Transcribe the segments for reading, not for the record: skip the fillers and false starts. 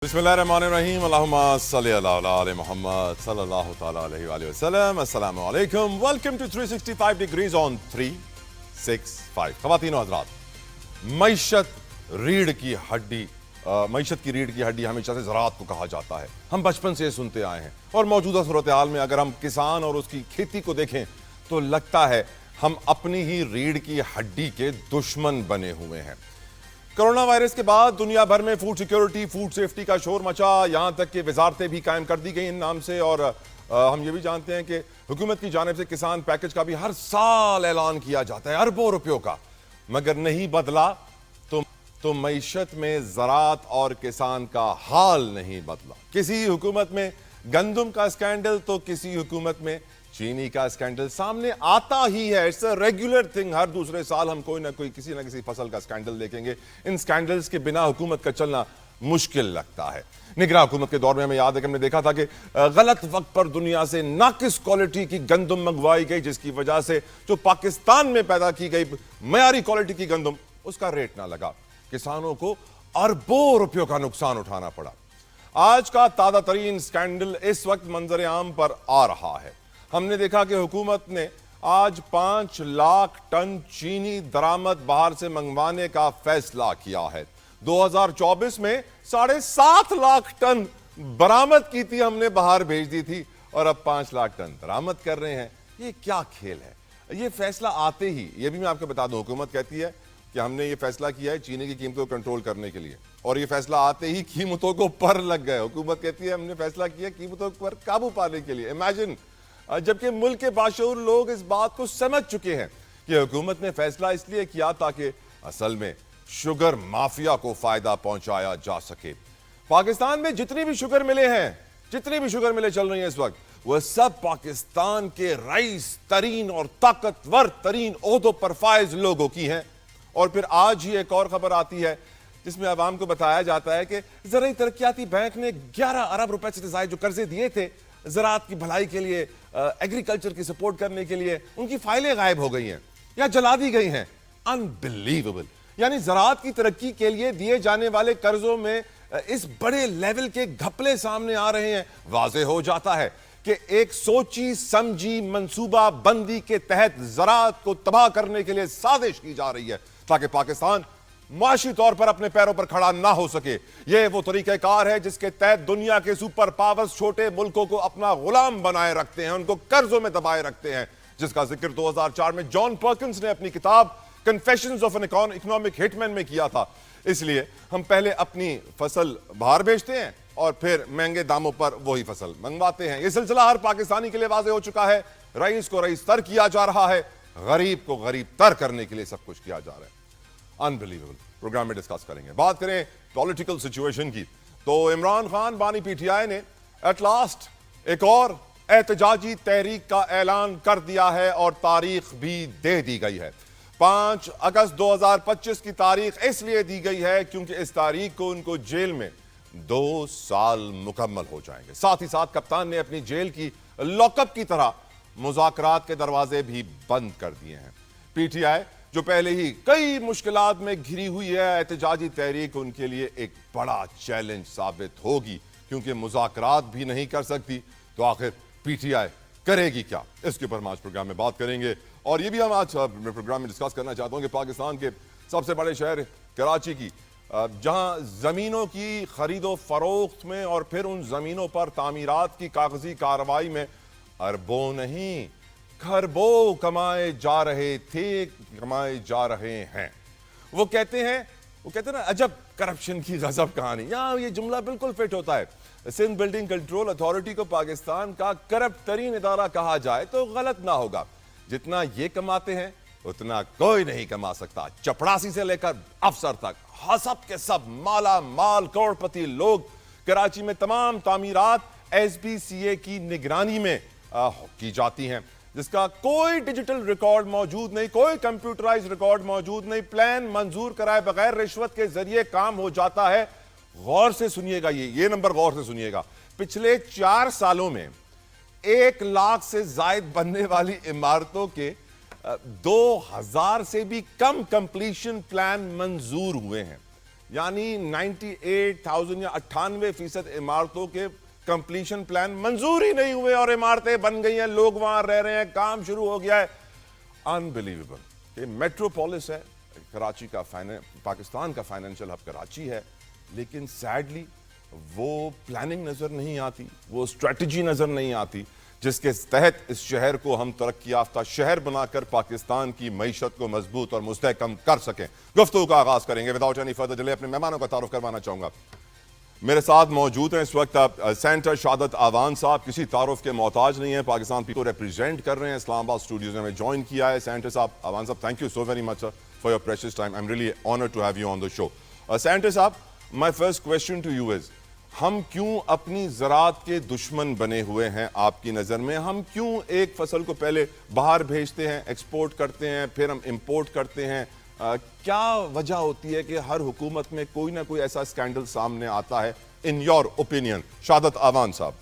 बिस्मिल्लाहिर्रहमानिर्रहीम अल्लाहुम्मा सल्ली अला आले मोहम्मद सल्लल्लाहु तआला अलैहि वसल्लम। अस्सलामु अलैकुम। Welcome to 365 degrees on 365। ख़वातीन और हज़रात, मईशत रीढ़ की हड्डी मईशत की रीढ़ की हड्डी हमेशा से ज़राअत को कहा जाता है। हम बचपन से ये सुनते आए हैं और मौजूदा सूरत हाल में अगर हम किसान और उसकी खेती को देखें तो लगता है हम अपनी ही रीढ़ की हड्डी के दुश्मन बने हुए हैं। कोरोना वायरस के बाद दुनिया भर में फूड सिक्योरिटी, फूड सेफ्टी का शोर मचा, यहां तक कि वजारतें भी कायम कर दी गई इन नाम से। और हम ये भी जानते हैं कि हुकूमत की जानिब से किसान पैकेज का भी हर साल ऐलान किया जाता है, अरबों रुपयों का, मगर नहीं बदला तो मईशत में ज़राअत और किसान का हाल नहीं बदला। किसी हुकूमत में गंदम का स्कैंडल तो किसी हुकूमत में चीनी का स्कैंडल सामने आता ही है। It's a regular thing. हर दूसरे साल हम कोई ना कोई किसी ना किसी फसल का स्कैंडल देखेंगे। इन स्कैंडल्स के बिना हुकूमत का चलना मुश्किल लगता है। निगरान हुकूमत के दौर में हमें याद है कि हमने देखा था कि गलत वक्त पर दुनिया से नाकिस क्वालिटी की गंदम मंगवाई गई, जिसकी वजह से जो पाकिस्तान में पैदा की गई मयारी क्वालिटी की गंदम, उसका रेट ना लगा, किसानों को अरबों रुपयों का नुकसान उठाना पड़ा। आज का ताजा तरीन स्कैंडल इस वक्त मंजर आम पर आ रहा है। हमने देखा कि हुकूमत ने आज 5 लाख टन चीनी दरामद बाहर से मंगवाने का फैसला किया है। 2024 में 7.5 लाख टन बरामद की थी, हमने बाहर भेज दी थी, और अब 5 लाख टन दरामद कर रहे हैं। ये क्या खेल है? ये फैसला आते ही, ये भी मैं आपको बता दूं, हुकूमत कहती है कि हमने ये फैसला किया है चीनी की कीमतों को कंट्रोल करने के लिए, और ये फैसला आते ही कीमतों को पर लग गए। हुकूमत कहती है हमने फैसला किया कीमतों पर काबू पाने के लिए। इमेजिन, जबकि मुल्क के बाशऊर लोग इस बात को समझ चुके हैं कि हुकूमत ने फैसला इसलिए किया ताकि असल में शुगर माफिया को फायदा पहुंचाया जा सके। पाकिस्तान में जितनी भी शुगर मिले हैं, जितनी भी शुगर मिले चल रही हैं इस वक्त, वह सब पाकिस्तान के रईस तरीन और ताकतवर तरीन ओहदों पर फायज लोगों की हैं। और फिर आज ही एक और खबर आती है जिसमें अवाम को बताया जाता है कि ज़राई तरक्याती बैंक ने 11 अरब रुपए से ज्यादा जो कर्जे दिए थे ज़राअत की भलाई के लिए, एग्रीकल्चर की सपोर्ट करने के लिए, उनकी फाइलें गायब हो गई हैं या जला दी गई हैं। अनबिलीवेबल। यानी ज़राअत की तरक्की के लिए दिए जाने वाले कर्जों में इस बड़े लेवल के घपले सामने आ रहे हैं। वाज़ेह हो जाता है कि एक सोची समझी मंसूबा बंदी के तहत ज़राअत को तबाह करने के लिए साजिश की जा रही है ताकि पाकिस्तान माशी तौर पर अपने पैरों पर खड़ा ना हो सके। यह वो तरीक़ाकार है जिसके तहत दुनिया के सुपर पावर्स छोटे मुल्कों को अपना गुलाम बनाए रखते हैं, उनको कर्जों में दबाए रखते हैं, जिसका जिक्र 2004 में जॉन पर्किंस ने अपनी किताब confessions of an economic hitman में किया था। इसलिए हम पहले अपनी फसल बाहर भेजते हैं और फिर महंगे दामों पर वही फसल मंगवाते हैं। यह सिलसिला हर पाकिस्तानी के लिए वाज़ेह हो चुका है। रईस को रईस तर किया जा रहा है, गरीब को गरीब तर करने के लिए सब कुछ किया जा रहा है। अनबिलीवेबल। प्रोग्राम में डिस्कस करेंगे। बात करें पॉलिटिकल सिचुएशन की तो इमरान खान बानी पीटीआई ने एट लास्ट एक और एहतजाजी तहरीक का ऐलान कर दिया है और तारीख भी दे दी गई है। 5 अगस्त 2025 की तारीख इसलिए दी गई है क्योंकि इस तारीख को उनको जेल में 2 साल मुकम्मल हो जाएंगे। साथ ही साथ कप्तान ने अपनी जेल की लॉकअप की तरह मुज़ाकरात के दरवाजे भी बंद कर दिए हैं। पीटीआई जो पहले ही कई मुश्किलात में घिरी हुई है, एहतजाजी तहरीक उनके लिए एक बड़ा चैलेंज साबित होगी, क्योंकि मुज़ाकरात भी नहीं कर सकती तो आखिर पीटीआई करेगी क्या? इसके ऊपर हम आज प्रोग्राम में बात करेंगे। और ये भी हम आज प्रोग्राम में डिस्कस करना चाहता हूं कि पाकिस्तान के सबसे बड़े शहर कराची की, जहां जमीनों की खरीदो फरोख्त में और फिर उन जमीनों पर तामीरात की कागजी कार्रवाई में अरबों नहीं खरबों कमाए जा रहे हैं। वो कहते हैं ना, अजब करप्शन की गजब कहानी। यहां ये जुमला बिल्कुल फिट होता है। सिंध बिल्डिंग कंट्रोल अथॉरिटी को पाकिस्तान का करप्ट तरीन इदारा कहा जाए तो गलत ना होगा। जितना ये कमाते हैं उतना कोई नहीं कमा सकता। चपड़ासी से लेकर अफसर तक सब के सब माला माल करोड़पति लोग। कराची में तमाम तामीरात SPCA की निगरानी में की जाती हैं, जिसका कोई डिजिटल रिकॉर्ड मौजूद नहीं, कोई कंप्यूटराइज रिकॉर्ड मौजूद नहीं। प्लान मंजूर कराए बगैर रिश्वत के जरिए काम हो जाता है। गौर से सुनिएगा, ये नंबर गौर से सुनिएगा। पिछले 4 सालों में 1 लाख से जायद बनने वाली इमारतों के 2000 से भी कम कंप्लीशन प्लान मंजूर हुए हैं। यानी 98,000 या 98% इमारतों के कंप्लीशन प्लान मंजूर ही नहीं हुए और इमारतें बन गई हैं, लोग वहां रह रहे हैं, काम शुरू हो गया है। अनबिलीवेबल। ये मेट्रोपोलिस है कराची का, पाकिस्तान का फाइनेंशियल हब कराची है, लेकिन सैडली वो प्लानिंग नजर नहीं आती, वो स्ट्रेटजी नजर नहीं आती जिसके तहत इस शहर को हम तरक्की याफ्ता शहर बनाकर पाकिस्तान की मईशत को मजबूत और मुस्तहकम कर सकें। गुफ्तगू का आगाज करेंगे। विदाउट एनी फर्दर डिले अपने मेहमानों का तारुफ करवाना चाहूंगा। मेरे साथ मौजूद हैं इस वक्त सेंटर शादत आवान साहब, किसी तारुफ के मोहताज नहीं है, पाकिस्तान को रिप्रेजेंट कर रहे हैं, इस्लामाबाद स्टूडियोज में जॉइन किया है। सेंटर साहब, आवान साहब, thank you so very much for your precious time. I am really honoured to have you on the show. Senator साहब, my first question to you is, हम क्यों अपनी ज़राअत के दुश्मन बने हुए हैं आपकी नज़र में? हम क्यों एक फसल को पहले बाहर भेजते हैं, एक्सपोर्ट करते हैं, फिर हम इंपोर्ट करते हैं? क्या वजह होती है कि हर हुकूमत में कोई ना कोई ऐसा स्कैंडल सामने आता है, इन योर ओपिनियन? शादत आवान साहब।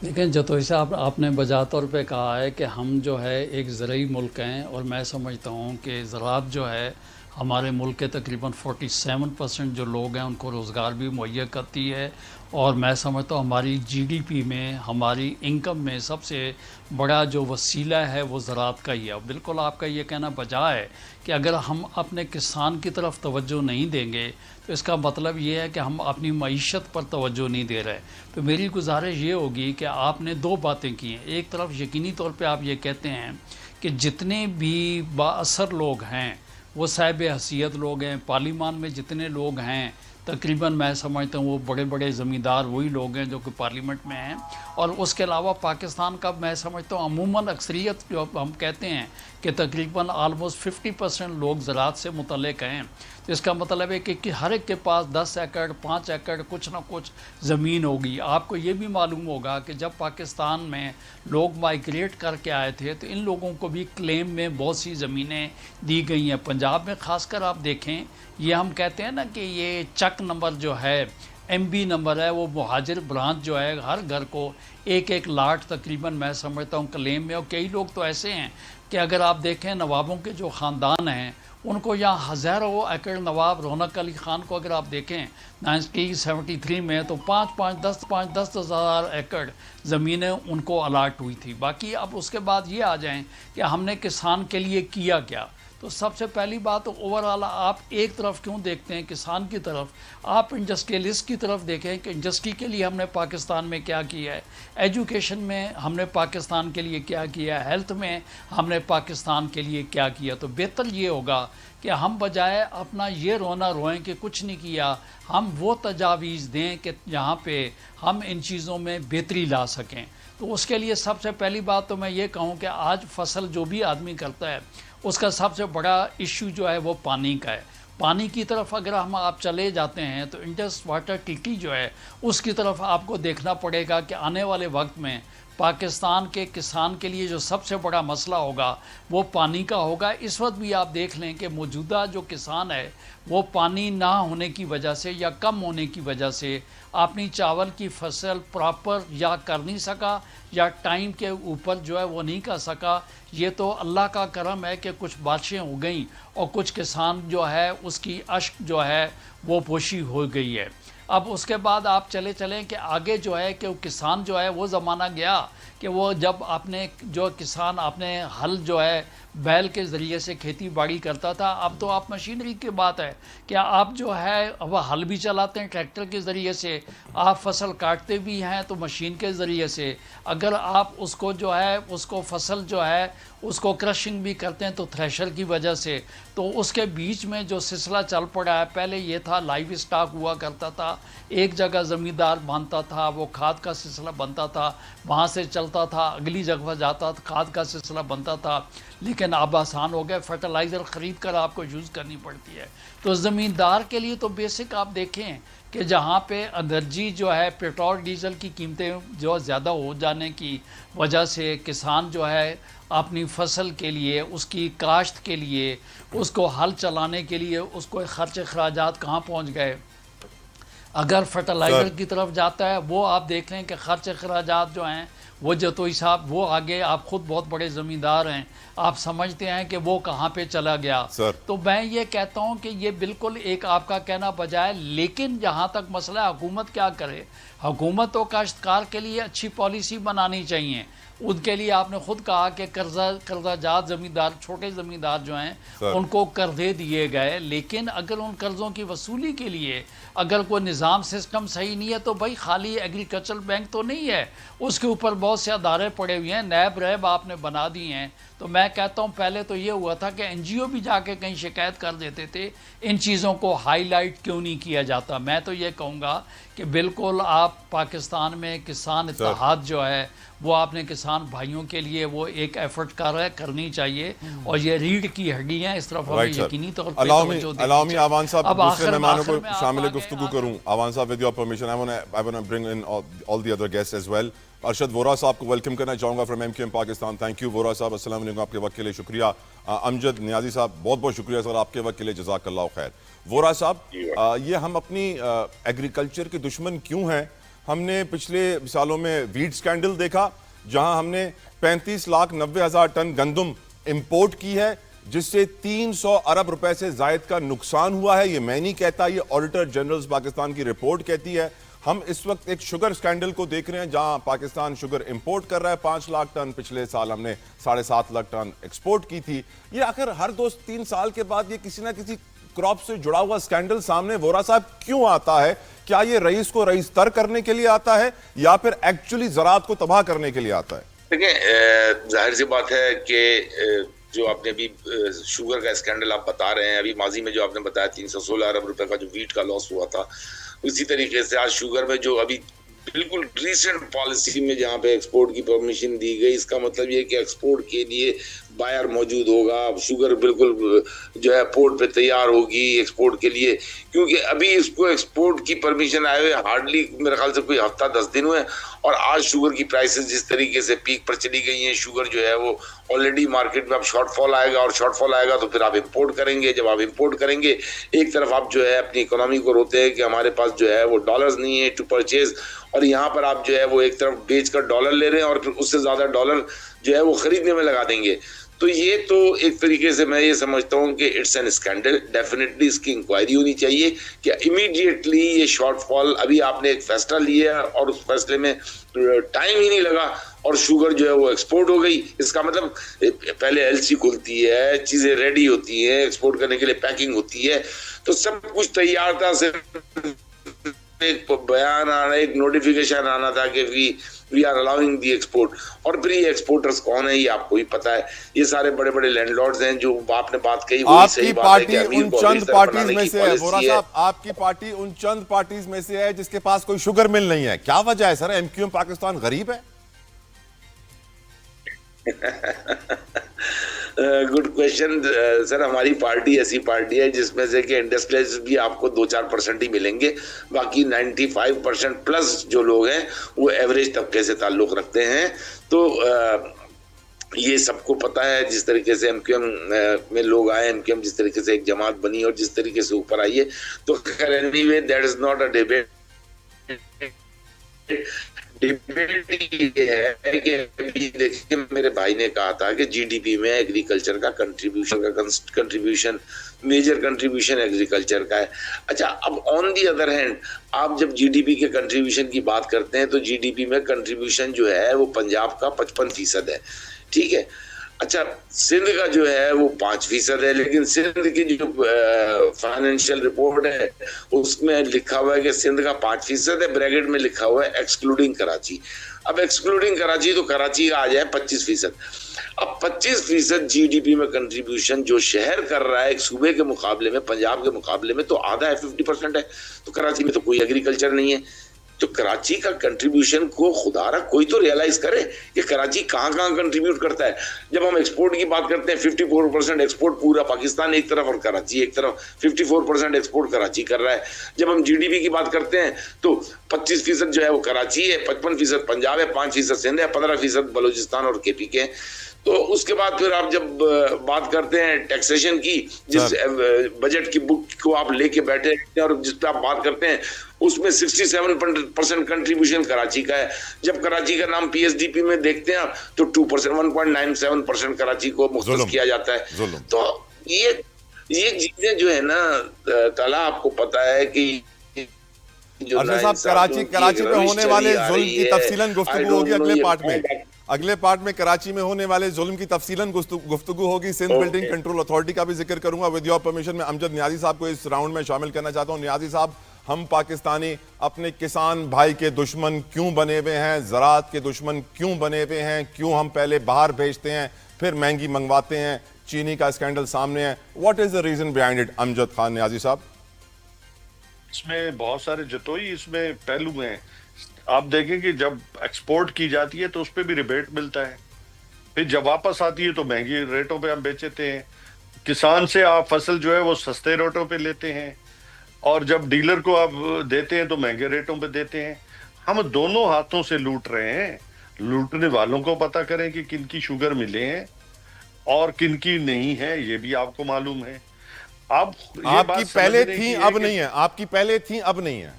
लेकिन जतोई साहब, आपने बजा तौर पे कहा है कि हम जो है एक ज़रूरी मुल्क हैं, और मैं समझता हूँ कि ज़राअत जो है हमारे मुल्क के तकरीबन 47% जो लोग हैं उनको रोज़गार भी मुहैया करती है, और मैं समझता हूँ हमारी जीडीपी में, हमारी इनकम में सबसे बड़ा जो वसीला है वो ज़राअत का ही है। बिल्कुल आपका ये कहना बजा है कि अगर हम अपने किसान की तरफ तवज्जो नहीं देंगे तो इसका मतलब ये है कि हम अपनी मईशत पर तवज्जो नहीं दे रहे। तो मेरी गुजारिश ये होगी कि आपने दो बातें की हैं। एक तरफ यकीनी तौर पे आप ये कहते हैं कि जितने भी बाअसर लोग हैं वो साहिब हैसियत लोग हैं, पार्लिमान में जितने लोग हैं तकरीबन मैं समझता हूँ वो बड़े बड़े ज़मींदार वही लोग हैं जो कि पार्लियामेंट में हैं, और उसके अलावा पाकिस्तान का मैं समझता हूँ अमूमन अक्सरियत जो हम कहते हैं कि तकरीबन आलमोस्ट 50% लोग ज़राअत से मुतल्लिक़ हैं। तो इसका मतलब है कि हर एक के पास 10 एकड़ 5 एकड़ कुछ ना कुछ ज़मीन होगी। आपको ये भी मालूम होगा कि जब पाकिस्तान में लोग माइग्रेट करके आए थे तो इन लोगों को भी क्लेम में बहुत सी ज़मीनें दी गई हैं। पंजाब में ख़ासकर आप देखें, ये हम कहते हैं ना कि ये चक नंबर जो है, MB नंबर है, वो मुहाजिर ब्रांच जो है हर घर को एक एक लाट तकरीबन मैं समझता हूँ क्लेम में। और कई लोग तो ऐसे हैं कि अगर आप देखें नवाबों के जो ख़ानदान हैं उनको यहाँ हज़ारों एकड़, नवाब रौनक अली ख़ान को अगर आप देखें 1973 में तो 5-10 हज़ार एकड़ ज़मीनें उनको अलाट हुई थी। बाकी अब उसके बाद ये आ जाएं कि हमने किसान के लिए किया क्या। तो सबसे पहली बात तो ओवरऑल आप एक तरफ क्यों देखते हैं किसान की तरफ, आप इंडस्ट्रियलिस्ट की तरफ देखें कि इंडस्ट्री के लिए हमने पाकिस्तान में क्या किया है, एजुकेशन में हमने पाकिस्तान के लिए क्या किया है, हेल्थ में हमने पाकिस्तान के लिए क्या किया। तो बेहतर ये होगा कि हम बजाय अपना ये रोना रोएं कि कुछ नहीं किया, हम वो तजावीज़ दें कि जहाँ पे हम इन चीज़ों में बेहतरी ला सकें। तो उसके लिए सबसे पहली बात तो मैं ये कहूँ कि आज फसल जो भी आदमी करता है उसका सबसे बड़ा इश्यू जो है वो पानी का है। पानी की तरफ अगर हम आप चले जाते हैं तो इंडस वाटर ट्रीटी जो है उसकी तरफ आपको देखना पड़ेगा कि आने वाले वक्त में पाकिस्तान के किसान के लिए जो सबसे बड़ा मसला होगा वो पानी का होगा। इस वक्त भी आप देख लें कि मौजूदा जो किसान है वो पानी ना होने की वजह से या कम होने की वजह से अपनी चावल की फसल प्रॉपर या कर नहीं सका या टाइम के ऊपर जो है वो नहीं कर सका। ये तो अल्लाह का करम है कि कुछ बारिशें हो गई और कुछ किसान जो है उसकी अश्क जो है वो पोशी हो गई है। अब उसके बाद आप चलें कि आगे जो है कि किसान जो है वो ज़माना गया कि वो जब आपने जो किसान आपने हल जो है बैल के ज़रिए से खेती बाड़ी करता था, अब तो आप मशीनरी की बात है कि आप जो है वह हल भी चलाते हैं ट्रैक्टर के ज़रिए से, आप फसल काटते भी हैं तो मशीन के ज़रिए से, अगर आप उसको जो है उसको फसल जो है उसको क्रशिंग भी करते हैं तो थ्रेशर की वजह से। तो उसके बीच में जो सिलसिला चल पड़ा है, पहले ये था लाइव स्टॉक हुआ करता था, एक जगह ज़मींदार बांधता था, वो खाद का सिलसिला बनता था, वहाँ से चलता था अगली जगह जाता था, खाद का सिलसिला बनता था। लेकिन अब आसान हो गया, फर्टिलाइज़र ख़रीद कर आपको यूज़ करनी पड़ती है। तो ज़मींदार के लिए तो बेसिक आप देखें कि जहाँ पे एनर्जी जो है पेट्रोल डीजल की कीमतें जो ज़्यादा हो जाने की वजह से किसान जो है अपनी फसल के लिए, उसकी काश्त के लिए, उसको हल चलाने के लिए उसको ख़र्च अखराजात कहाँ पहुँच गए। अगर फर्टिलाइज़र की तरफ जाता है वो आप देख लें कि ख़र्च अखराजात जो हैं वो जतोई साहब वो आगे, आप खुद बहुत बड़े ज़मींदार हैं, आप समझते हैं कि वो कहाँ पे चला गया। सर तो मैं ये कहता हूँ कि ये बिल्कुल एक आपका कहना बजाय, लेकिन जहाँ तक मसला है हुकूमत क्या करे, हुकूमत तो काश्तकार के लिए अच्छी पॉलिसी बनानी चाहिए। उनके लिए आपने खुद कहा कि कर्जाजात ज़मींदार, छोटे ज़मींदार जो हैं उनको कर्जे दिए गए, लेकिन अगर उन कर्ज़ों की वसूली के लिए अगर कोई निज़ाम सिस्टम सही नहीं है तो भाई खाली एग्रीकल्चर बैंक तो नहीं है, उसके ऊपर बहुत से अदारे पड़े हुए हैं, नैब रैब आपने बना दिए हैं। तो मैं कहता हूँ पहले तो ये हुआ था कि एनजीओ भी जाके कहीं शिकायत कर देते थे, इन चीज़ों को हाईलाइट क्यों नहीं किया जाता। मैं तो ये कहूँगा कि बिल्कुल आप पाकिस्तान में किसान इत्तेहाद जो है वो आपने किसान भाइयों के लिए वो एक एफर्ट करनी चाहिए, और ये रीढ़ की हड्डी है, इस तरफ हमें यकीनी तौर पर तवज्जो देनी चाहिए। आवान साहब, अब दूसरे मेहमानों आखिर को में आप शामिल आगे गुफ्तगू करूं। आवान साहब, with your permission I want to bring in all the other guest as well. Arshad Vohra साहब को वेलकम करना चाहूँगा from MQM Pakistan. Thank you Vohra साहब, अस्सलाम वालेकुम, आपके वक्त के लिए शुक्रिया। अमजद नियाजी साहब, बहुत बहुत शुक्रिया सर आपके वक्त के लिए, जज़ाकल्लाह खैर। वोरा साहब, ये हम अपनी एग्रीकल्चर के दुश्मन क्यों हैं? हमने पिछले सालों में वीट स्कैंडल देखा, जहां हमने 35,90,000 टन गंदम इंपोर्ट की है, जिससे 300 अरब रुपए से जायद का नुकसान हुआ है। ये मैं नहीं कहता, ये ऑडिटर जनरल पाकिस्तान की रिपोर्ट कहती है। हम इस वक्त एक शुगर स्कैंडल को देख रहे हैं, जहां पाकिस्तान शुगर इंपोर्ट कर रहा है 5 लाख टन, पिछले साल हमने 7.5 लाख टन एक्सपोर्ट की थी। ये आखिर हर 2-3 साल के बाद ये किसी ना किसी क्रॉप से जुड़ा हुआ स्कैंडल सामने वोरा साहब क्यों आता है? क्या ये रईस को रईस तर करने के लिए आता है या फिर एक्चुअली ज़राअत को तबाह करने के लिए आता है? देखिए, जाहिर सी बात है कि जो आपने अभी शुगर का स्कैंडल आप बता रहे हैं, अभी माजी में जो आपने बताया 316 अरब रुपए का जो वीट का लॉस हुआ था, उसी तरीके से आज शुगर में जो अभी बिल्कुल रिसेंट पॉलिसी में जहाँ पे एक्सपोर्ट की परमिशन दी गई, इसका मतलब ये कि एक्सपोर्ट के लिए बायर मौजूद होगा, शुगर बिल्कुल जो है पोर्ट पे तैयार होगी एक्सपोर्ट के लिए। क्योंकि अभी इसको एक्सपोर्ट की परमिशन आए हुए हार्डली मेरे ख्याल से कोई हफ्ता 10 दिन हुए, और आज शुगर की प्राइसेस जिस तरीके से पीक पर चली गई हैं, शुगर जो है वो ऑलरेडी मार्केट में अब शॉर्टफॉल आएगा, और शॉर्टफॉल आएगा तो फिर आप इंपोर्ट करेंगे। जब आप इंपोर्ट करेंगे, एक तरफ आप जो है अपनी इकोनॉमी को रोते हैं कि हमारे पास जो है वो डॉलर्स नहीं है टू परचेज, और यहाँ पर आप जो है वो एक तरफ बेच कर डॉलर ले रहे हैं और फिर उससे ज्यादा डॉलर जो है वो खरीदने में लगा देंगे। तो ये तो एक तरीके से मैं ये समझता हूँ कि इट्स एन स्कैंडल। डेफिनेटली इसकी इंक्वायरी होनी चाहिए कि इमीडिएटली ये शॉर्टफॉल, अभी आपने एक फैसला लिया और उस फैसले में टाइम ही नहीं लगा और शुगर जो है वो एक्सपोर्ट हो गई। इसका मतलब पहले एलसी खुलती है, चीजें रेडी होती हैं, एक्सपोर्ट करने के लिए पैकिंग होती है, तो सब कुछ तैयार था, सिर्फ एक बयान आना, एक नोटिफिकेशन आना था कि we are allowing the export. और फिर ये एक्सपोर्टर्स कौन है ये आपको ही पता है, ये सारे बड़े बड़े लैंडलॉर्ड्स हैं। जो आपने बात कही वो सही बात है कि उन चंद पार्टीज में से है वोरा साहब, आपकी पार्टी उन चंद पार्टीज में से है जिसके पास कोई शुगर मिल नहीं है। क्या वजह है सर? एमक्यूएम पाकिस्तान गरीब है? Good question sir. हमारी पार्टी ऐसी पार्टी है जिसमें से कि इंडस्ट्रियलिस्ट भी आपको 2-4% ही मिलेंगे, बाकी 95% प्लस जो लोग हैं वो एवरेज तबके से ताल्लुक रखते हैं। तो ये सबको पता है जिस तरीके से एमक्यूएम में लोग आए, एमक्यूएम जिस तरीके से एक जमात बनी और जिस तरीके से ऊपर आई है। तो anyway that is not a debate. Debate ये है कि देखिए, मेरे भाई ने कहा था कि जीडीपी में एग्रीकल्चर का कंट्रीब्यूशन मेजर कंट्रीब्यूशन एग्रीकल्चर का है। अच्छा, अब ऑन दी अदर हैंड आप जब जीडीपी के कंट्रीब्यूशन की बात करते हैं तो जीडीपी में कंट्रीब्यूशन जो है वो पंजाब का 55% है, ठीक है। अच्छा, सिंध का जो है वो 5% है, लेकिन सिंध की जो फाइनेंशियल रिपोर्ट है उसमें लिखा हुआ है कि सिंध का 5% है, ब्रैकेट में लिखा हुआ है एक्सक्लूडिंग कराची। अब एक्सक्लूडिंग कराची तो कराची आ जाए 25%। अब 25% जीडीपी में कंट्रीब्यूशन जो शहर कर रहा है एक सूबे के मुकाबले में, पंजाब के मुकाबले में, तो आधा है, 50% है। तो कराची में तो कोई एग्रीकल्चर नहीं है। तो कराची का कंट्रीब्यूशन को खुदारा कोई तो रियलाइज करे कि कराची कहाँ कहाँ कंट्रीब्यूट करता है। जब हम एक्सपोर्ट की बात करते हैं 54% एक्सपोर्ट पूरा पाकिस्तान एक तरफ और कराची एक तरफ, 54% एक्सपोर्ट कराची कर रहा है। जब हम जीडीपी की बात करते हैं तो 25% जो है वो कराची है, 55% पंजाब है, 5% सिंध है, 15% बलूचिस्तान और केपी के। तो उसके बाद फिर आप जब बात करते हैं टैक्सेशन की, जिस बजट की बुक को आप लेके बैठे हैं और जिस पे आप बात करते हैं, उसमें 67% कंट्रीब्यूशन कराची का है। जब कराची का नाम पीएसडीपी में देखते हैं तो 2%, 1.97% कराची को मुख्तस किया जाता है। तो ये चीजें जो है ना ताला, आपको पता है कि अरशद साहब, कराची में होने वाले जुल्म की तफसीलन गुफ्तगू होगी अगले पार्ट में। अगले पार्ट में कराची में होने वाले जुल्म की तफसीलन गुफ्तगू होगी। सिंध बिल्डिंग कंट्रोल अथॉरिटी का भी जिक्र करूंगा। विद योर परमिशन, मैं अमजद नियाजी साहब को इस राउंड में शामिल करना चाहता हूं। नियाजी साहब, हम पाकिस्तानी अपने किसान भाई के दुश्मन क्यों बने हुए हैं, ज़राअत के दुश्मन क्यों बने हुए हैं, क्यों हम पहले बाहर भेजते हैं फिर महंगी मंगवाते हैं? चीनी का स्कैंडल सामने है, what is the reason behind it? Amjad Khan Niazi साहब, इसमें बहुत सारे जतोई इसमें पहलू हैं। आप देखें कि जब एक्सपोर्ट की जाती है तो उस पर भी रिबेट मिलता है, फिर जब वापस आती है तो महंगी रेटों पे हम बेचते हैं। किसान से आप फसल जो है वो सस्ते रेटों पे लेते हैं, और जब डीलर को आप देते हैं तो महंगे रेटों पे देते हैं। हम दोनों हाथों से लूट रहे हैं। लूटने वालों को पता करें कि किनकी शुगर मिले हैं और किनकी नहीं है, ये भी आपको मालूम है। अब आपकी पहले थी अब नहीं है, आपकी पहले थी अब नहीं है।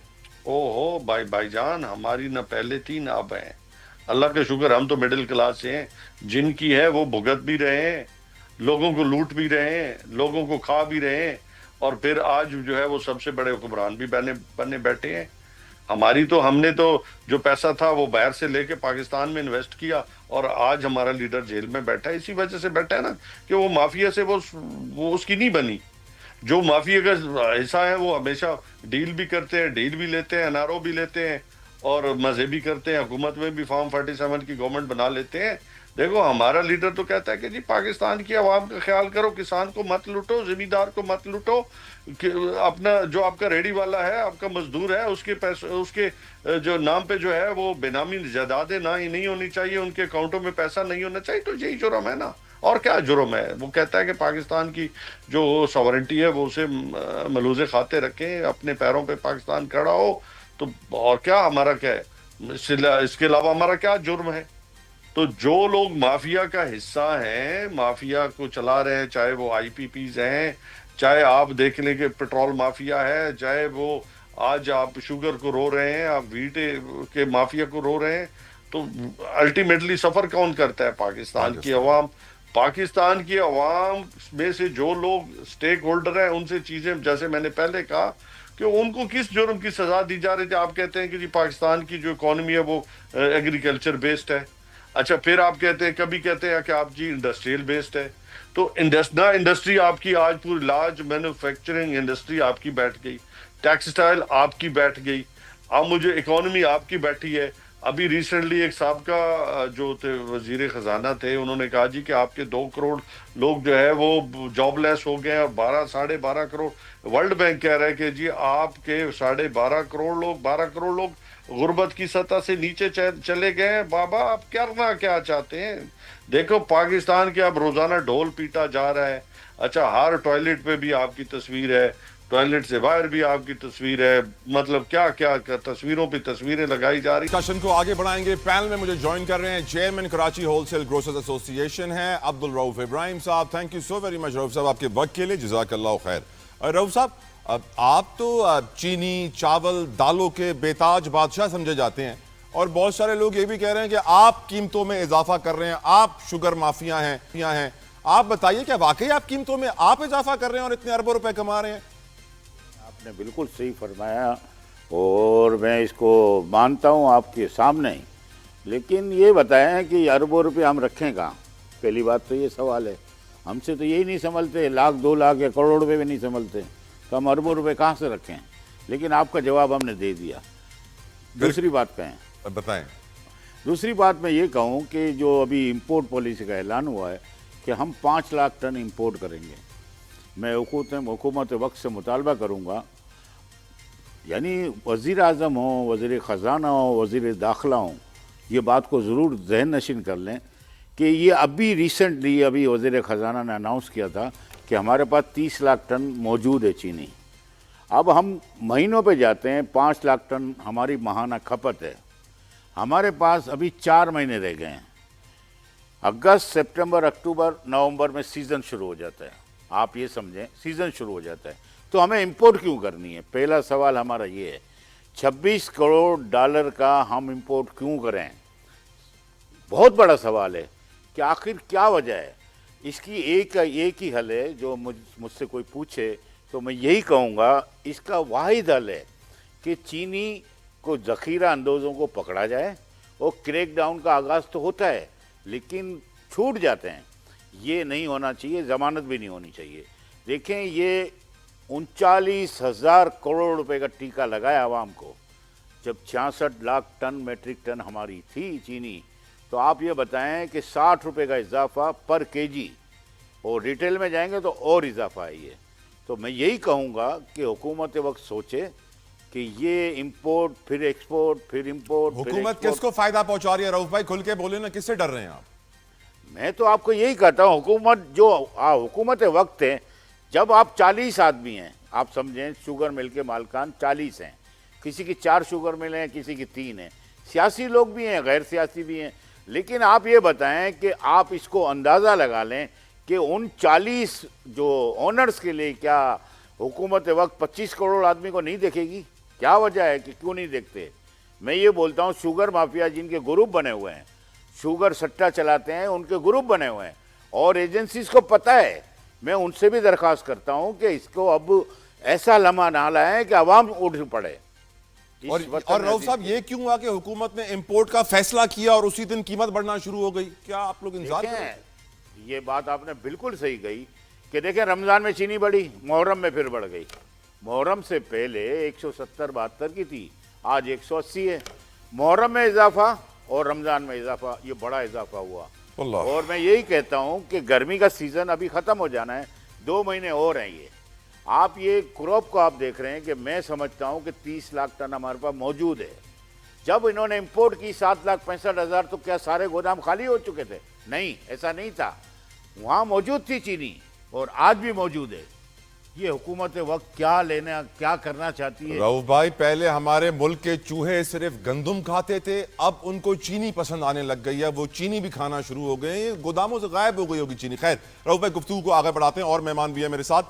ओहो भाईजान, हमारी ना पहले थी ना अब है। अल्लाह का शुक्र, हम तो मिडिल क्लास से हैं। जिनकी है वो भुगत भी रहे हैं, लोगों को लूट भी रहे हैं, लोगों को खा भी रहे हैं, और फिर आज जो है वो सबसे बड़े हुक्मरान भी बने बैठे हैं। हमारी तो, हमने तो जो पैसा था वो बाहर से लेके पाकिस्तान में इन्वेस्ट किया, और आज हमारा लीडर जेल में बैठा है। इसी वजह से बैठा है ना कि वो माफिया से वो उसकी नहीं बनी। जो माफिया का हिस्सा है वो हमेशा डील भी करते हैं, डील भी लेते हैं, एनआरओ भी लेते हैं, और मजे भी करते हैं। हुकूमत में भी फॉर्म 47 की गवर्नमेंट बना लेते हैं। देखो, हमारा लीडर तो कहता है कि जी पाकिस्तान की आवाम का ख्याल करो, किसान को मत लूटो, जिम्मेदार को मत लूटो, अपना जो आपका रेडी वाला है, आपका मजदूर है, उसके पैसे, उसके जो नाम पे जो है वो बेनामी जायदादें ना ही नहीं होनी चाहिए, उनके अकाउंटों में पैसा नहीं होना चाहिए। तो यही जुर्म है ना, और क्या जुर्म है? वो कहता है कि पाकिस्तान की जो सॉवरेंटी है वो उसे मलूजे खाते रखें, अपने पैरों पे पाकिस्तान खड़ा हो। तो और क्या हमारा क्या है? इसके अलावा हमारा क्या जुर्म है? तो जो लोग माफिया का हिस्सा हैं, माफिया को चला रहे हैं, चाहे वो आईपीपीज हैं, चाहे आप देख लें कि पेट्रोल माफिया है, चाहे वो आज आप शुगर को रो रहे हैं, आप वीट के माफिया को रो रहे हैं, तो अल्टीमेटली सफर कौन करता है? पाकिस्तान की अवाम। पाकिस्तान की अवाम में से जो लोग स्टेक होल्डर हैं, उनसे चीजें, जैसे मैंने पहले कहा कि उनको किस जुर्म की सजा दी जा रही है। आप कहते हैं कि जी पाकिस्तान की जो इकोनॉमी है वो एग्रीकल्चर बेस्ड है। अच्छा, फिर आप कहते हैं, कभी कहते हैं कि आप जी इंडस्ट्रियल बेस्ड है। तो इंडस्ट्री आपकी आज पूरी लार्ज मैन्युफैक्चरिंग इंडस्ट्री आपकी बैठ गई, टेक्सटाइल आपकी बैठ गई, अब मुझे इकोनॉमी आपकी बैठी है। अभी रिसेंटली एक साहब का जो थे वजीर खजाना थे, उन्होंने कहा जी कि आपके 2 करोड़ लोग जो है वो जॉबलेस हो गए हैं, और 12.5 करोड़ वर्ल्ड बैंक कह रहा है कि जी आपके 12.5 करोड़ लोग, 12 करोड़ लोग गुर्बत की सतह से नीचे चले गए हैं। बाबा, आप करना क्या चाहते हैं? देखो, पाकिस्तान के अब रोजाना ढोल पीटा जा रहा है। अच्छा, हर टॉयलेट पे भी आपकी तस्वीर है, टॉयलेट से बाहर भी आपकी तस्वीर है, मतलब क्या क्या तस्वीरों पे तस्वीरें लगाई जा रही। डिस्कशन को आगे बढ़ाएंगे। पैनल में मुझे ज्वाइन कर रहे हैं chairman Karachi wholesale grocers association है अब्दुल रऊफ इब्राहिम साहब। Thank you so very much Rauf साहब आपके वक्त के लिए, जज़ाकल्लाह खैर। रऊफ साहब, आप तो चीनी, चावल, दालों के बेताज बादशाह समझे जाते हैं, और बहुत सारे लोग ये भी कह रहे हैं कि आप कीमतों में इजाफा कर रहे हैं, आप शुगर माफिया हैं। आप बताइए, क्या वाकई आप कीमतों में आप इजाफा कर रहे हैं और इतने अरबों रुपए कमा रहे हैं? आपने बिल्कुल सही फरमाया, और मैं इसको मानता हूँ आपके सामने ही। लेकिन ये बताएं कि अरबों रुपए हम रखें कहाँ? पहली बात तो ये सवाल है। हमसे तो यही नहीं संभलते, लाख 2 लाख या करोड़ रुपए भी नहीं संभलते, तो हम अरबों रुपए कहाँ से रखें? लेकिन आपका जवाब हमने दे दिया। दूसरी बात कहें, बताएं। दूसरी बात मैं ये कहूँ कि जो अभी इंपोर्ट पॉलिसी का ऐलान हुआ है कि हम 5 लाख टन इंपोर्ट करेंगे, मैं हुकूमत वक्त से मुतालबा करूँगा, यानी वज़ीर आज़म हो, वज़ीर ख़जाना हो, वज़ीर दाखिला हो, ये बात को ज़रूर जहन नशीन कर लें कि ये अभी रिसेंटली अभी वज़ीर ख़जाना ने अनाउंस किया था कि हमारे पास 30 लाख टन मौजूद है चीनी। अब हम महीनों पे जाते हैं, 5 लाख टन हमारी माहाना खपत है, हमारे पास अभी 4 महीने रह गए हैं। अगस्त, सितंबर, अक्टूबर, नवंबर में सीज़न शुरू हो जाता है। आप ये समझें, सीज़न शुरू हो जाता है, तो हमें इंपोर्ट क्यों करनी है? पहला सवाल हमारा ये है, $26 करोड़ का हम इंपोर्ट क्यों करें? बहुत बड़ा सवाल है कि आखिर क्या वजह है इसकी। एक ही हल है, जो मुझसे कोई पूछे तो मैं यही कहूँगा, इसका वाहिद हल है कि चीनी को ज़ख़ीरा अंदोज़ों को पकड़ा जाए और क्रैकडाउन का आगाज़ तो होता है लेकिन छूट जाते हैं। ये नहीं होना चाहिए, ज़मानत भी नहीं होनी चाहिए। देखें, ये 39,000 करोड़ रुपए का टीका लगाया आवाम को। जब 66 लाख टन मैट्रिक टन हमारी थी चीनी, तो आप ये बताएं कि 60 रुपए का इजाफा पर केजी, और रिटेल में जाएंगे तो और इजाफा है ये। तो मैं यही कहूँगा कि हुकूमत वक्त सोचे कि ये इंपोर्ट फिर एक्सपोर्ट फिर इंपोर्ट। हुकूमत किसको फायदा पहुंचा रही है? रऊफ भाई खुल के बोले ना, किससे डर रहे हैं आप? मैं तो आपको यही कहता हूँ, हुकूमत वक्त है, जब आप 40 आदमी हैं, आप समझें शुगर मिल के मालकान 40 हैं, किसी की 4 शुगर मिल हैं, किसी की 3 हैं, सियासी लोग भी हैं, गैर सियासी भी हैं। लेकिन आप ये बताएं कि आप इसको अंदाज़ा लगा लें कि उन 40 जो ओनर्स के लिए क्या हुकूमत वक्त 25 करोड़ आदमी को नहीं देखेगी? क्या वजह है कि क्यों नहीं देखते? मैं ये बोलता हूँ, शुगर माफिया जिनके ग्रुप बने हुए हैं, शुगर सट्टा चलाते हैं, उनके ग्रुप बने हुए हैं और एजेंसीज को पता है। मैं उनसे भी दरख्वास्त करता हूँ कि इसको अब ऐसा लम्हा ना लाएं कि अवाम उठ पड़े। और रऊफ साहब, ये क्यों हुआ कि हुकूमत ने इंपोर्ट का फैसला किया और उसी दिन कीमत बढ़ना शुरू हो गई? क्या आप लोग इंतजार कर रहे हैं? ये बात आपने बिल्कुल सही कही कि देखें, रमज़ान में चीनी बढ़ी, मुहर्रम में फिर बढ़ गई। मुहर्रम से पहले 170-72 की थी, आज 180 है। मुहर्रम में इजाफा और रमज़ान में इजाफा, ये बड़ा इजाफा हुआ। और मैं यही कहता हूँ कि गर्मी का सीज़न अभी ख़त्म हो जाना है, 2 महीने और हैं। ये आप ये क्रॉप को आप देख रहे हैं कि मैं समझता हूँ कि 30 लाख टन हमारे पास मौजूद है। जब इन्होंने इंपोर्ट की 7,65,000, तो क्या सारे गोदाम खाली हो चुके थे? नहीं, ऐसा नहीं था। वहाँ मौजूद थी चीनी और आज भी मौजूद है। ये हुकूमत वक्त क्या करना चाहती है? रऊफ भाई, पहले हमारे मुल्क के चूहे सिर्फ गंदुम खाते थे, अब उनको चीनी पसंद आने लग गई है, वो चीनी भी खाना शुरू हो गए हैं, गोदामों से गायब हो गई होगी चीनी। खैर रऊफ भाई, गुफ्तगू को आगे बढ़ाते हैं और मेहमान भी है मेरे साथ।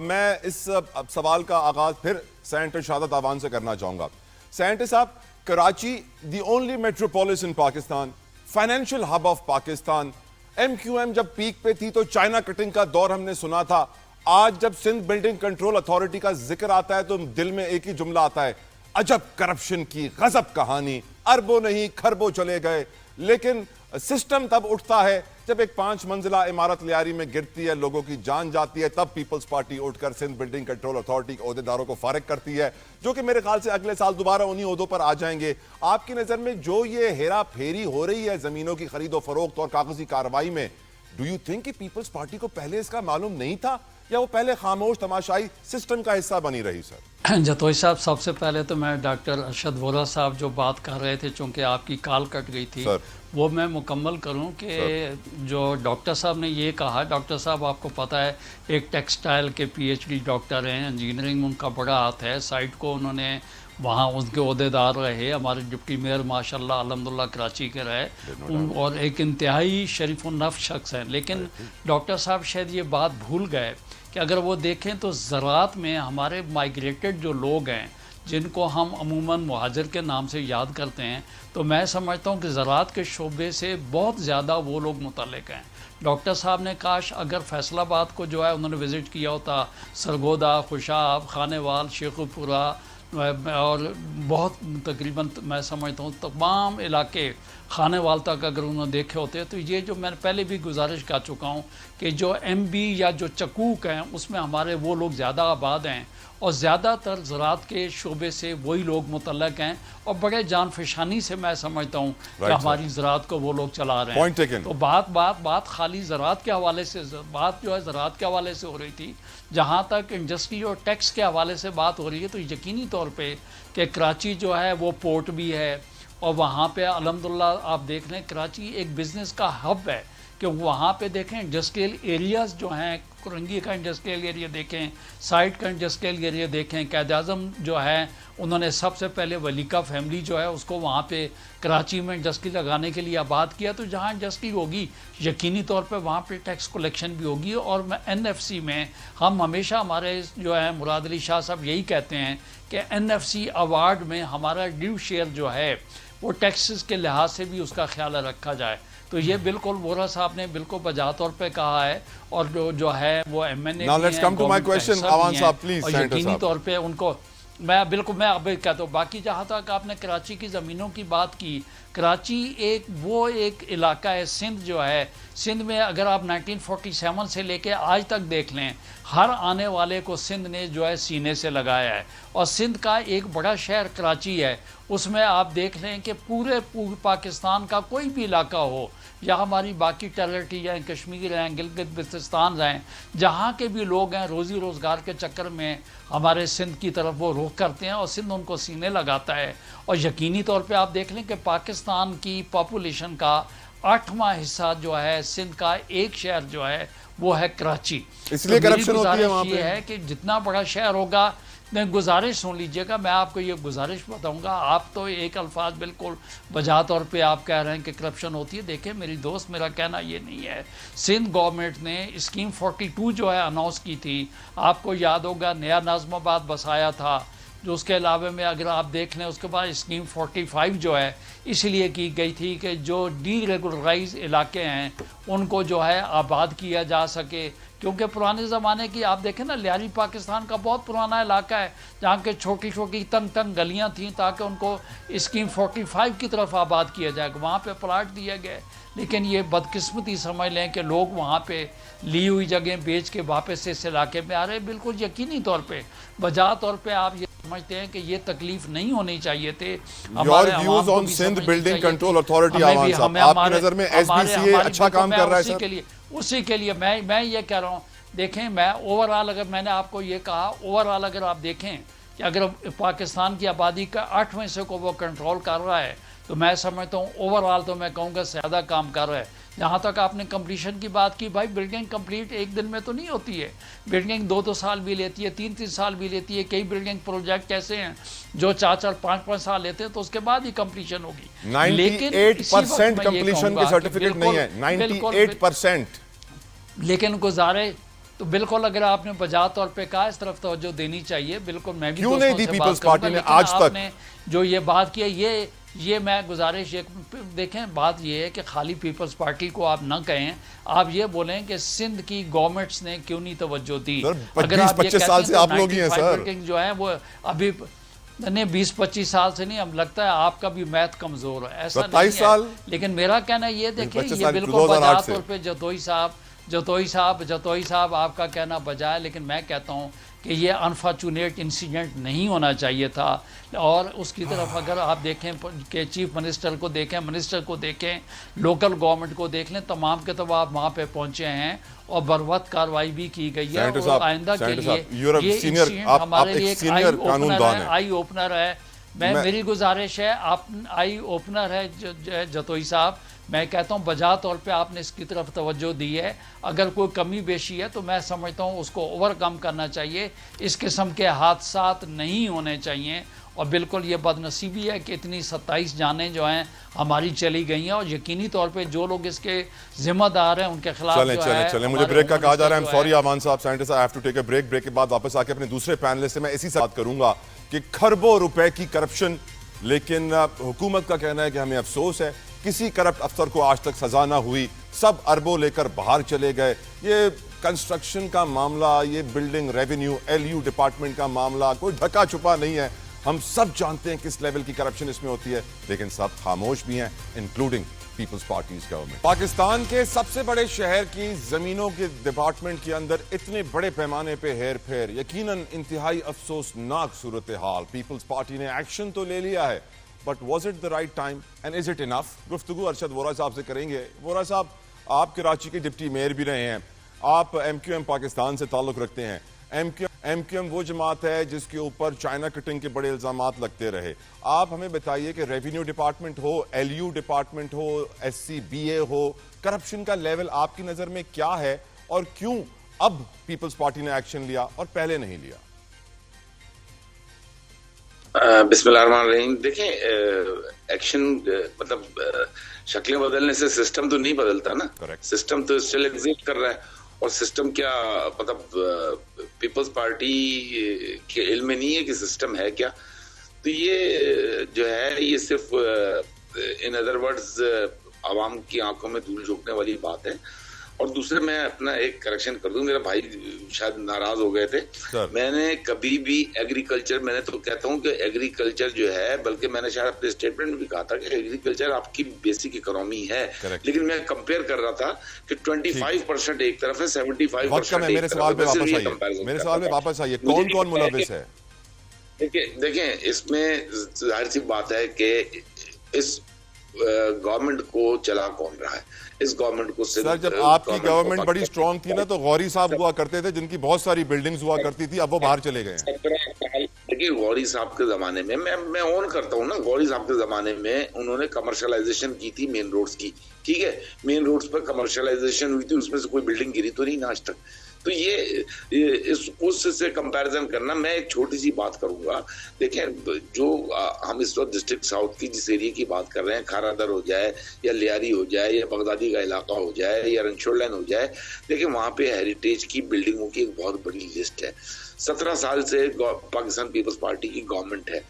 मैं इस सवाल का आगाज फिर साइंटिस्ट शहादत आवान से करना चाहूंगा। साइंटिस्ट साहब, Karachi the only metropolis in Pakistan, financial hub of Pakistan, MQM जब पीक पे थी तो चाइना कटिंग का दौर हमने सुना था। आज जब सिंध बिल्डिंग कंट्रोल अथॉरिटी का जिक्र आता है तो दिल में एक ही जुमला आता है, अजब करप्शन की गजब कहानी, अरबों नहीं खरबों चले गए। लेकिन सिस्टम तब उठता है जब एक 5 मंजिला इमारत लियारी में गिरती है, लोगों की जान जाती है, तब पीपल्स पार्टी उठकर सिंध बिल्डिंग कंट्रोल अथॉरिटी के ओहदेदारों को फारिग करती है, जो कि मेरे ख्याल से अगले साल दोबारा उन्हीं ओहदों पर आ जाएंगे। आपकी नजर में जो ये हेरा फेरी हो रही है जमीनों की खरीदो फरोख्त और कागजी कार्रवाई में, डू यू थिंक कि पीपल्स पार्टी को पहले इसका मालूम नहीं था, या वो पहले खामोश तमाशाई सिस्टम का हिस्सा बनी रही? सर जतोई साहब, सबसे पहले तो मैं डॉक्टर अरशद वोरा साहब जो बात कर रहे थे, चूँकि आपकी कॉल कट गई थी, वो मैं मुकम्मल करूं कि जो डॉक्टर साहब ने ये कहा, डॉक्टर साहब आपको पता है एक टेक्सटाइल के PhD डॉक्टर हैं, इंजीनियरिंग उनका बड़ा हाथ है, साइट को उन्होंने वहाँ उनके ओहदेदार रहे, हमारे डिप्टी मेयर माशाल्लाह अल्हम्दुलिल्लाह कराची के रहे, और एक इंतहाई शरीफ नफ्स शख्स हैं। लेकिन डॉक्टर साहब शायद ये बात भूल गए कि अगर वो देखें तो ज़राअत में हमारे माइग्रेटेड जो लोग हैं, जिनको हम अमूमन मुहाजिर के नाम से याद करते हैं, तो मैं समझता हूँ कि ज़राअत के शोबे से बहुत ज़्यादा वो लोग मुतल्लिक़ हैं। डॉक्टर साहब ने काश अगर फैसलाबाद को जो है उन्होंने विज़िट किया होता, सरगोदा, खुशाब, खानेवाल, शेखुपुरा और बहुत तकरीबन मैं समझता हूँ तमाम इलाके खानेवाल तक अगर उन्होंने देखे होते, तो ये जो मैंने पहले भी गुजारिश कर चुका हूँ कि जो MB या जो चकूक हैं उसमें हमारे वो लोग ज़्यादा आबाद हैं और ज़्यादातर ज़राअत के शोबे से वही लोग मुतल्लक़ हैं और बड़े जान फिशानी से मैं समझता हूँ कि हमारी ज़राअत को वो लोग चला रहे हैं। तो बात खाली ज़राअत के हवाले से, बात जो है ज़राअत के हवाले से हो रही थी। जहाँ तक इंडस्ट्री और टैक्स के हवाले से बात हो रही है, तो यकीनी तौर पर कि कराची जो है वो पोर्ट भी है और वहाँ पे अल्हम्दुलिल्लाह आप देख लें कराची एक बिज़नेस का हब है। कि वहाँ पे देखें इंडस्ट्रियल एरियाज़ जो हैं, कुरंगी का इंडस्ट्रियल एरिया देखें, साइड का इंडस्ट्रियल एरिया देखें। कायद-ए-आज़म जो है उन्होंने सबसे पहले वलीका फैमिली जो है उसको वहाँ पे कराची में इंडस्ट्री लगाने के लिए आबाद किया। तो जहाँ इंडस्ट्री होगी यकीनी तौर पे वहाँ पे टैक्स कलेक्शन भी होगी। और NFC में हम हमेशा, हमारे जो है मुराद अली शाह साहब यही कहते हैं कि NFC अवार्ड में हमारा ड्यू शेयर जो है वो टैक्सेस के लिहाज से भी उसका ख्याल रखा जाए। तो ये बिल्कुल वोरा साहब ने बिल्कुल बजा तौर पे कहा है। और जो है वो MNA Now let's come to my question, आवान साहब, please, और सेनेटर यकीनी साहब। तौर पे उनको मैं अब कहता हूँ। बाकी जहाँ तक आपने कराची की ज़मीनों की बात की, कराची एक इलाका है, सिंध जो है, सिंध में अगर आप 1947 से लेके आज तक देख लें, हर आने वाले को सिंध ने जो है सीने से लगाया है। और सिंध का एक बड़ा शहर कराची है, उसमें आप देख लें कि पूरे पाकिस्तान का कोई भी इलाका हो, या हमारी बाकी टेरिटरी हैं, कश्मीर हैं, गिलगित बिल्तिस्तान हैं, जहाँ के भी लोग हैं, रोज़ी रोज़गार के चक्कर में हमारे सिंध की तरफ वो रुख करते हैं और सिंध उनको सीने लगाता है। और यकीनी तौर पे आप देख लें कि पाकिस्तान की पॉपुलेशन का 8वां हिस्सा जो है सिंध का एक शहर जो है वो है कराची। इसलिए करप्शन होती है वहाँ पे। ये है कि जितना बड़ा शहर होगा, मैं गुजारिश सुन लीजिएगा, मैं आपको ये गुजारिश बताऊंगा। आप तो एक अल्फाज बिल्कुल बजा तौर पे आप कह रहे हैं कि करप्शन होती है। देखिए मेरी दोस्त, मेरा कहना ये नहीं है। सिंध गवर्नमेंट ने स्कीम 42 जो है अनाउंस की थी, आपको याद होगा, नया नाज़माबाद बसाया था। जो उसके अलावे में अगर आप देख लें, उसके बाद स्कीम 45 जो है इसलिए की गई थी कि जो डीरेगुलराइज इलाके हैं उनको जो है आबाद किया जा सके। क्योंकि पुराने ज़माने की आप देखें ना, लियारी पाकिस्तान का बहुत पुराना इलाका है, जहाँ के छोटी छोटी तंग गलियाँ थीं ताकि उनको स्कीम 45 की तरफ आबाद किया जाए, वहाँ पे प्लाट दिए गए। लेकिन ये बदकिस्मती समझ लें कि लोग वहाँ पे ली हुई जगह बेच के वापस इस इलाके में आ रहे हैं। बिल्कुल यकीनी तौर पे बजा तौर पे आप ये समझते हैं कि ये तकलीफ नहीं होनी चाहिए थे। Your views on Sindh Building Control Authority, आवान साहब, आपकी नज़र में SBCA अच्छा काम कर रहा है सर? उसी के लिए मैं ये कह रहा हूँ, देखें, मैं ओवरऑल, अगर मैंने आपको ये कहा, ओवरऑल अगर आप देखें कि अगर पाकिस्तान की आबादी का 8वें हिस्से को वो कंट्रोल कर रहा है, तो मैं समझता हूँ ओवरऑल तो मैं कहूँगा ज़्यादा काम कर रहा है। जहाँ तक आपने कंप्लीशन की बात की, भाई बिल्डिंग कंप्लीट एक दिन में तो नहीं होती है। बिल्डिंग 2-2 साल भी लेती है, 3-3 साल भी लेती है। कई बिल्डिंग प्रोजेक्ट ऐसे हैं जो 4-4, 5-5 साल लेते हैं, तो उसके बाद ही कंप्लीशन होगी। 98% कंप्लीशन के सर्टिफिकेट नहीं है, 98%। लेकिन गुजारे तो बिल्कुल, अगर आपने बजा तौर पे कहा, इस तरफ तवज्जो देनी चाहिए। बिल्कुल मैं भी क्यों नहीं दी पीपल्स पार्टी ने आज तक? जो ये बात की है, ये मैं गुजारिश देखें, बात ये है कि खाली पीपल्स पार्टी को आप ना कहें, आप ये बोलें कि सिंध की गवर्नमेंट्स ने क्यों नहीं तवज्जो दी। अगर आप 25 साल से आप लोग ही हैं सर, जो है वो अभी नहीं 20-25 साल से नहीं, हम लगता है आपका भी मैथ कमजोर है, ऐसा नहीं है। लेकिन मेरा कहना ये देखें, ये बिल्कुल बजा तौर पर जतोई साहब आपका कहना बजा है, लेकिन मैं कहता हूँ कि ये अनफॉर्चुनेट इंसिडेंट नहीं होना चाहिए था। और उसकी तरफ अगर आप देखें कि चीफ मिनिस्टर को देखें, मिनिस्टर को देखें, लोकल गवर्नमेंट को देख लें, तमाम के तमाम आप वहाँ पे पहुँचे हैं और बरवक्त कार्रवाई भी की गई है। और आइंदा के लिए ये इंसिडेंट हमारे लिए एक आई ओपनर है। मेरी गुजारिश है, आप आई ओपनर है जतोई साहब, मैं कहता हूँ बजा तौर पे आपने इसकी तरफ तवज्जो दी है। अगर कोई कमी बेशी है तो मैं समझता हूँ उसको ओवरकम करना चाहिए। इस किस्म के हादसात नहीं होने चाहिए। और बिल्कुल ये बदनसीबी है कि इतनी 27 जानें जो हैं हमारी चली गई हैं, और यकीनी तौर पे जो लोग इसके जिम्मेदार हैं उनके खिलाफ चलें मुझे ब्रेक का कहा जा रहा है। सॉरी आवान साहब, scientist, I have to take a break. Break के बाद वापस आके अपने दूसरे पैनलिस्ट से मैं इसी से बात करूंगा कि खरबों रुपए की करप्शन, लेकिन हुकूमत का कहना है कि हमें अफसोस है किसी करप्ट अफसर को आज तक सजा ना हुई, सब अरबों लेकर बाहर चले गए। ये कंस्ट्रक्शन का मामला, ये बिल्डिंग रेवेन्यू LU डिपार्टमेंट का मामला कोई ढका छुपा नहीं है। हम सब जानते हैं किस लेवल की करप्शन इसमें होती है, लेकिन सब खामोश भी हैं, including people's party's government. Pakistan के सबसे बड़े शहर की जमीनों के डिपार्टमेंट के अंदर इतने बड़े पैमाने पे हेर फेर, यकीनन इंतहाई अफसोसनाक सूरत हाल। पीपल्स पार्टी ने एक्शन तो ले लिया है, but was it the right time and is it enough? गुफ्तगू अरशद वोरा साहब से करेंगे। वोरा साहब, आप कराची के डिप्टी मेयर भी रहे हैं, आप MQM पाकिस्तान से ताल्लुक रखते हैं। MQM MQM वो जमात है जिसके ऊपर चाइना कटिंग के बड़े इल्जामात लगते रहे। आप हमें बताइए कि रेवेन्यू डिपार्टमेंट हो, LU डिपार्टमेंट हो, SCBA हो, करप्शन का लेवल आपकी नजर में क्या है और क्यों अब पीपल्स पार्टी ने एक्शन लिया और पहले नहीं लिया? बिस्मिल्लाहिर्रहमानिर्रहीम। देखें, एक्शन मतलब शक्लें बदलने से सिस्टम तो नहीं बदलता ना। Correct. सिस्टम तो स्टिल एग्जिस्ट कर रहा है, और सिस्टम क्या मतलब पीपल्स पार्टी के इल्म में नहीं है कि सिस्टम है क्या। तो ये जो है ये सिर्फ इन अदर वर्ड्स आवाम की आंखों में धूल झोंकने वाली बात है। और दूसरे मैं अपना एक करेक्शन कर दूं, मेरा भाई शायद नाराज हो गए थे। मैंने कभी भी एग्रीकल्चर, मैंने तो कहता हूं कि एग्रीकल्चर जो है, बल्कि मैंने शायद अपने स्टेटमेंट में भी कहा था कि एग्रीकल्चर आपकी बेसिक इकोनॉमी है। लेकिन मैं कंपेयर कर रहा था कि 25% एक तरफ है, 75% मेरे सवाल पे वापस आइए, कौन कौन मुलविस है? देखें, इसमें जाहिर सी बात है कि इस गवर्नमेंट को चला कौन रहा है। इस गवर्नमेंट को सर, जब आपकी गवर्नमेंट बड़ी स्ट्रांग थी ना, तो गौरी साहब हुआ करते थे जिनकी बहुत सारी बिल्डिंग्स हुआ करती थी, अब वो बाहर चले गए हैं। देखिए, गौरी साहब के जमाने में मैं ऑन करता हूँ ना, गौरी साहब के जमाने में उन्होंने कमर्शियलाइजेशन की थी मेन रोड्स की। ठीक है, मेन रोड्स पर कमर्शियलाइजेशन हुई थी, उसमें से कोई बिल्डिंग गिरी तो नहीं ना आज तक। तो ये उससे कंपैरिजन करना, मैं एक छोटी सी बात करूंगा। देखें, जो हम इस वक्त डिस्ट्रिक्ट साउथ की जिस एरिया की बात कर रहे हैं, खारादर हो जाए या लियारी हो जाए या बगदादी का इलाका हो जाए या रणछोड़ हो जाए, देखिए वहां पे हेरिटेज की बिल्डिंगों की एक बहुत बड़ी लिस्ट है। 17 साल से पाकिस्तान पीपल्स पार्टी की गवर्नमेंट है।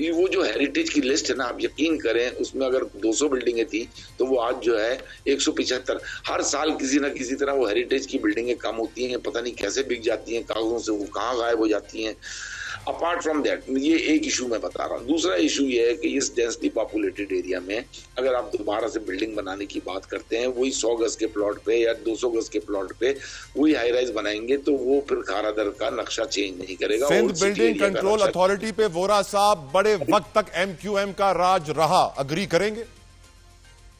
ये वो जो हेरिटेज की लिस्ट है ना, आप यकीन करें, उसमें अगर 200 बिल्डिंगें थी तो वो आज जो है 175। हर साल किसी ना किसी तरह वो हेरिटेज की बिल्डिंगें कम होती हैं, पता नहीं कैसे बिक जाती हैं, कागजों से वो कहाँ गायब हो जाती हैं। अपार्ट फ्रॉम दैट, ये एक इशू मैं बता रहा हूँ। दूसरा इशू ये है कि इस डेंसली पॉपुलेटेड एरिया में अगर आप दोबारा से बिल्डिंग बनाने की बात करते हैं, वही 100 गज के प्लॉट पे या 200 गज के प्लॉट पे वही हाई राइज बनाएंगे, तो वो फिर खारादर का नक्शा चेंज नहीं करेगा। सिंध बिल्डिंग कंट्रोल अथॉरिटी पे वोरा साहब बड़े वक्त तक MQM का राज रहा, अग्री करेंगे?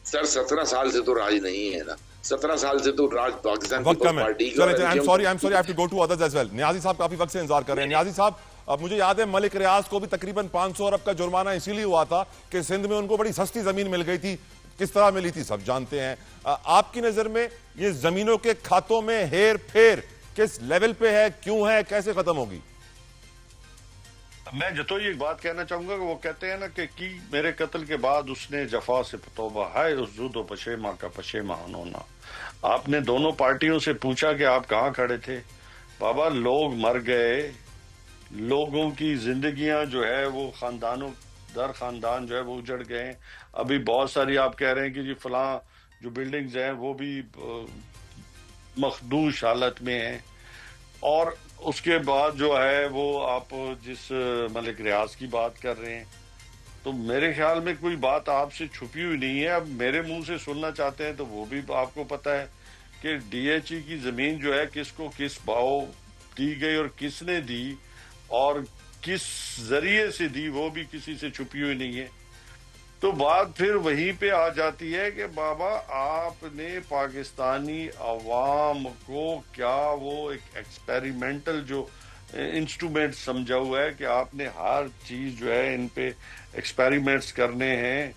सर, 17 साल से तो राज नहीं है ना। 17 साल से तो राज पाकिस्तान पीपल्स पार्टी का। I am sorry, I have to go to others as well. Niazi साहब काफी वक्त से इंतजार कर रहे हैं। नियाजी साहब, अब मुझे याद है मलिक रियाज को भी तकरीबन 500 अरब का जुर्माना इसीलिए हुआ था कि सिंध में उनको बड़ी सस्ती जमीन मिल गई थी। किस तरह मिली थी सब जानते हैं। आपकी नजर में ये जमीनों के खातों में हेर फेर किस लेवल पे है, क्यों है, कैसे खत्म होगी? मैं जतो ये बात कहना चाहूंगा कि वो कहते हैं ना कि मेरे कत्ल के बाद उसने जफा से तौबा है, उस जुदो पशेमा का पशेमान होना। आपने दोनों पार्टियों से पूछा कि आप कहाँ खड़े थे। बाबा, लोग मर गए, लोगों की जिंदगियां जो है वो खानदानों दर खानदान जो है वो उजड़ गए। अभी बहुत सारी आप कह रहे हैं कि जी फलां जो बिल्डिंग्स हैं वो भी मखदूश हालत में हैं। और उसके बाद जो है वो आप जिस मलिक रियाज की बात कर रहे हैं, तो मेरे ख्याल में कोई बात आपसे छुपी हुई नहीं है। अब मेरे मुंह से सुनना चाहते हैं तो वो भी आपको पता है कि DHE की जमीन जो है किसको किस भाव दी गई और किसने दी और किस जरिए से दी, वो भी किसी से छुपी हुई नहीं है। तो बात फिर वहीं पे आ जाती है कि बाबा, आपने पाकिस्तानी अवाम को क्या वो एक एक्सपेरिमेंटल जो इंस्ट्रूमेंट समझा हुआ है कि आपने हर चीज जो है इन पे एक्सपेरिमेंट्स करने हैं।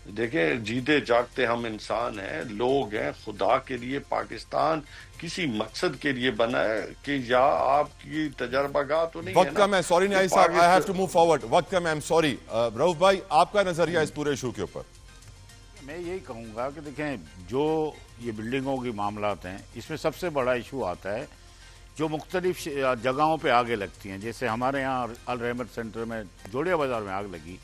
देखें, जीते जागते हम इंसान हैं, लोग हैं। खुदा के लिए पाकिस्तान किसी मकसद के लिए बना है कि या आपकी तजर्बागाह तो नहीं है ना। वक्त कम है, सॉरी न्याजी साहब, I have to move forward. वक्त कम है, आई एम सॉरी। रऊफ भाई, आपका नजरिया इस पूरे इशू के ऊपर? मैं यही कहूँगा कि देखें, जो ये बिल्डिंगों की मामलात हैं, इसमें सबसे बड़ा इशू आता है जो मुख्तलिफ जगहों पे आगे लगती हैं। जैसे हमारे यहाँ अल रहमत सेंटर में जोड़िया बाजार में आग लगी।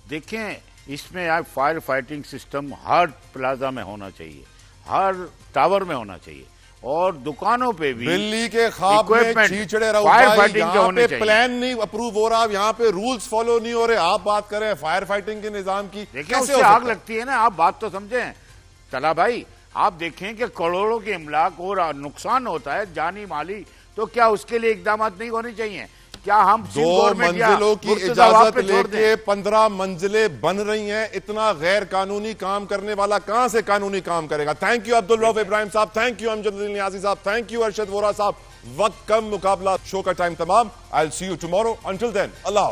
देखें, इसमें आप फायर फाइटिंग सिस्टम हर प्लाजा में होना चाहिए, हर टावर में होना चाहिए, और दुकानों पे भी। दिल्ली के ख्वाब में छींचड़े रहो, यहाँ पे प्लान नहीं अप्रूव हो रहा, यहाँ पे रूल्स फॉलो नहीं हो रहे, आप बात करें फायर फाइटिंग के निजाम की। देखिए, उससे आग लगती है ना, आप बात तो समझें। चला भाई, आप देखें कि करोड़ों के इमलाक और नुकसान होता है जानी माली, तो क्या उसके लिए इकदाम नहीं होने चाहिए? क्या हम सिंध 2 गवर्नमेंट या मंजिलों की मुर्तजाबाद इजाजत पे छोड़ लेके 15 मंजिलें बन रही हैं। इतना गैर कानूनी काम करने वाला कहां से कानूनी काम करेगा? थैंक यू अब्दुल रऊफ इब्राहिम साहब, थैंक यू अमजदुद्दीन नियाज़ी साहब, थैंक यू अरशद वोरा साहब। वक्त कम, मुकाबला, शो का टाइम तमाम। I will see you tomorrow. Until then, अल्लाह हाफ़िज़।